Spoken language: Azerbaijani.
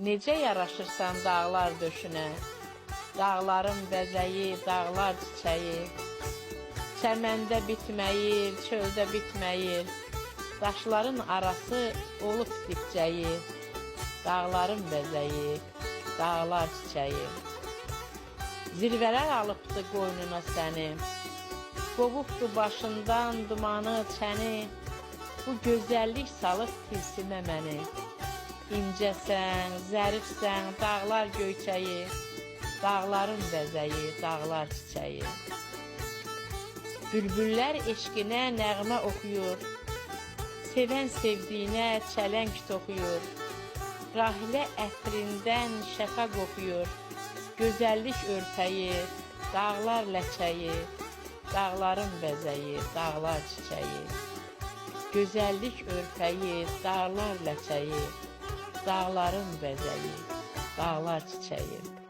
Necə yaraşırsan dağlar döşünə, dağların bəzəyi, dağlar çiçəyi. Çəməndə bitməyir, çöldə bitməyir, daşların arası olub dipcəyi. Dağların bəzəyi, dağlar çiçəyi. Zirvələr alıbdı qoynuna səni, qovubdu başından dumanı, çəni. Bu gözəllik salıb tilsimə məni. İncəsən, zərifsən, dağlar göyçəyi, dağların bəzəyi, dağlar çiçəyi. Bülbüllər eşqinə nəğmə oxuyur, sevən sevdiyinə çələng toxuyur. Rahilə ətrindən şəfa qoxuyur, gözəllik örpəyi, dağlar ləçəyi, dağların bəzəyi, dağlar çiçəyi. Gözəllik örpəyi, dağlar ləçəyi, dağların bəzəyi, dağlar çiçəyi.